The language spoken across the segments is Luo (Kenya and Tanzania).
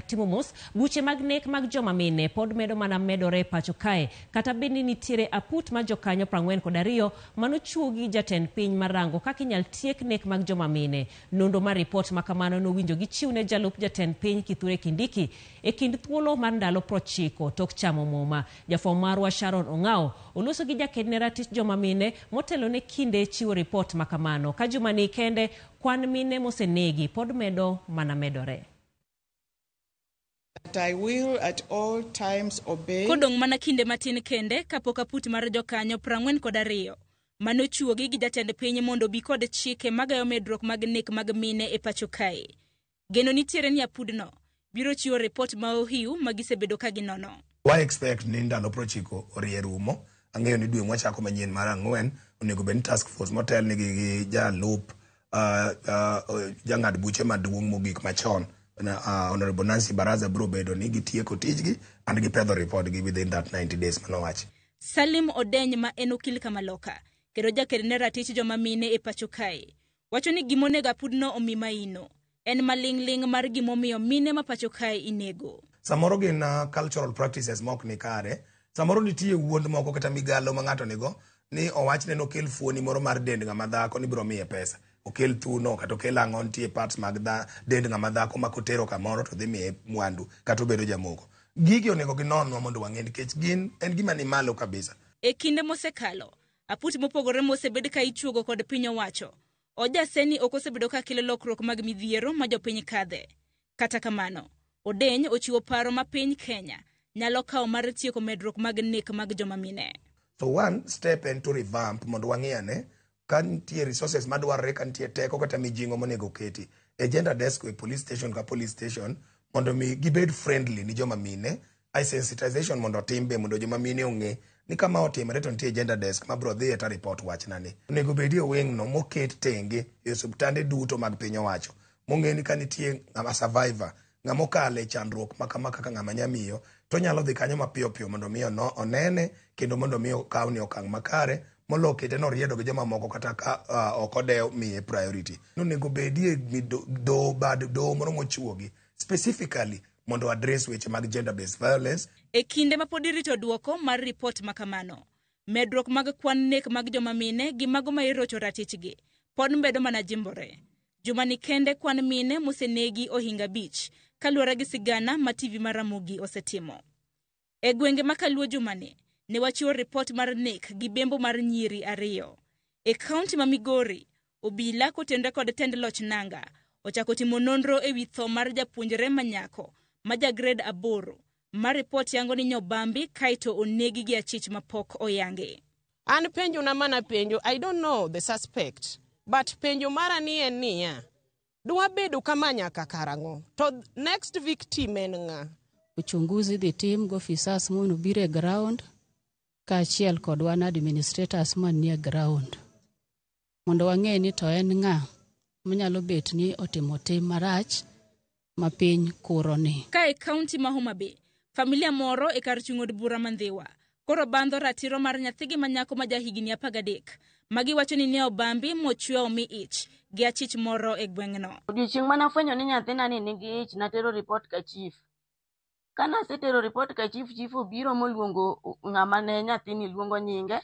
Timo mos, buche mag nek mag joma mine pod medo mana medore pacho kae, kata bende nitiere aput ma jokanyo 42 manochuo gi jatend piny marango kaka inyal tiek nek mag joma mine. Nondo mar ripot makamano nowinjo gi chiwne jalup jatend piny Kithure Kindiki e kind thuolo mar ndalo 90 tok chamo muma. Jafwambo marwa Sharon Ongao oloso gi jakedne ratich joma mine motelo ne kinde chiwo ripot makamano. Ka juma ni kende kwan mine mosenegi pod medo mana medore. I will at all times obey. Kodong mana kinde matin kende kapok aput mar jokanyo 42 manochuogi gi jatend piny mondo bi kod chike magayo medruok mag nek mag mine e pacho kae. Geno nitiere ni apudno biro chiwo ripot ma ohiu magisebedo ka ginono. Wa expect ni ndalo 90 orie rumo. Ang'eyo ni dwe mwachako manyien mar 4 onego ben task force motel ni gi jalup jang'ad buche maduong' mogik machon. Honorable Nancy Baraza bro bedo ni gitieko tijgi and gipedho report gi within that 90 days manowachi. Salim Odeny ma en okil Kamaloka kendo jakedne ratich joma mine e pacho kae wacho ni gimonega pudno omi maino en maling'ling mar gimomiyo mine ma pacho kae inego. Samoro gin cultural practices mok ni kare. Samoro nitie wuond moko kata migalo ma ng'ato nigo ni owachne no kel fuoni moro mar dend ng'ama dhako ni biro miye pesa. Okel thuno kata okel ang'on tie parts mag dend ng'ama dhako ma kotero kamoro to dhi miye mwandu kata obedo jamoko. Gigi onego ginonwa mondo wang'e nikech gin en gima ni malo kabisa. E kinde mosekalo, aput mopogore mosebed ka ichuogo kod piny owacho. Ojaseni ok osebedo ka kelo lokruok mag midhiero ma jopiny kadhe. Kata kamano, Odeny ochiwo paro ma piny Kenya nyalo kawo mar tieko medruok mag nek mag joma mine. So one step and to revamp mondo wang'e kan tie resources madwarre kan tie teko kata mijingo monego keti e gender desk e police station mondo mi gibed friendly ni joma mine. I sensitization mondo timbe mondo joma mine ong'e ni kama otimore to nitie gender desk ma bro dhi eta report wachnani. Onego bedie weng'no moket tenge e subtande duto mag piny owacho mong'e ni ka nitie ng'ama survivor ng'ama okale chandruok makama kaka ng'ama nyamiyo to nyalo dhi kanyo mapiyo piyo mondo miyo onene kendo mondo miyo kawni okang' makare molo kete no riedo gi joma moko kata ka okodew miye priority. Onego bedie do moro mochuogi specifically mondo address weche mag gender based violence. E kinde ma pod irito duoko mar report makamano, medruok mag kwan nek mag joma mine gi mago ma irocho ratichgi pod medo mana jimbore. Juma ni kende kwan mine mosenegi ohinga beach kaluwore gi sigana ma TV mar Ramogi osetimo. E gwenge makaluo jumani ne wachiwo report mar nek gi bembo mar nyiri 2. E kaunti ma Migori, obila kotendre kod tend loch nanga ochako timo nonro e wi tho mar japuonjre manyako ma grade 8 ma report yango ni nyobambi kaito onegi gi achich mapok oyange. An penjo na mana penjo, I don't know the suspect, but penjo mara ni en niya, dwa bedo kama nyaka karango to next victim en ng'a? Uchunguzi dhi tim go officers mono bire ground kaachiel kod wan administrators man nie ground mondo wang'e ni to en ng'a manyalo bet ni otimo tim marach ma piny kuroni. Ka e kaunti ma Homa Bay, familia moro e kar chung'od bura Mandhiwa koro bandho ratiro mar nyathigi manyako ma jahigini 13 magi wacho ni ne obambi mochwe omi ich gi achich moro e gweng'no. Odiochieng' mana fwenyo ni nyathina ni nigi ich natero report ka chief. Kana setero report ka chief obiro moluongo ng'ama ne nyathini luongo nyinge.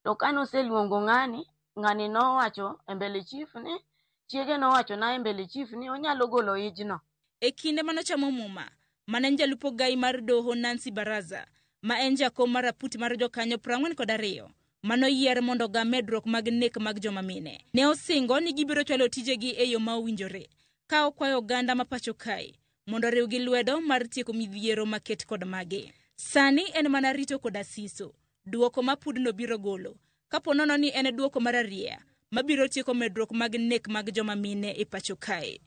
To kano seluongo ng'ani nowacho e mbele chief ni chiege nowacho na e mbele chief ni onyalo golo ijno. E kinde manochamo muma, mane jalupo gai mar doho Nancy Baraza, ma en jakom mar aput mar jokanyo 42 manoyier mondo ga medruok mag nek mag joma mine. Ne osingo ni gibiro chwalo tijegi e yo ma owinjore, ka okwayo oganda ma pacho kae mondo riw gi lwedo mar tieko midhiero maket kod mage. Sani en mana rito kod asiso duoko ma pudno biro golo kapo nono ni en duoko mar aria mabiro tieko medruok mag nek mag joma mine e pacho kae.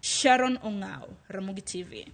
Sharon Ongao, Ramogi TV.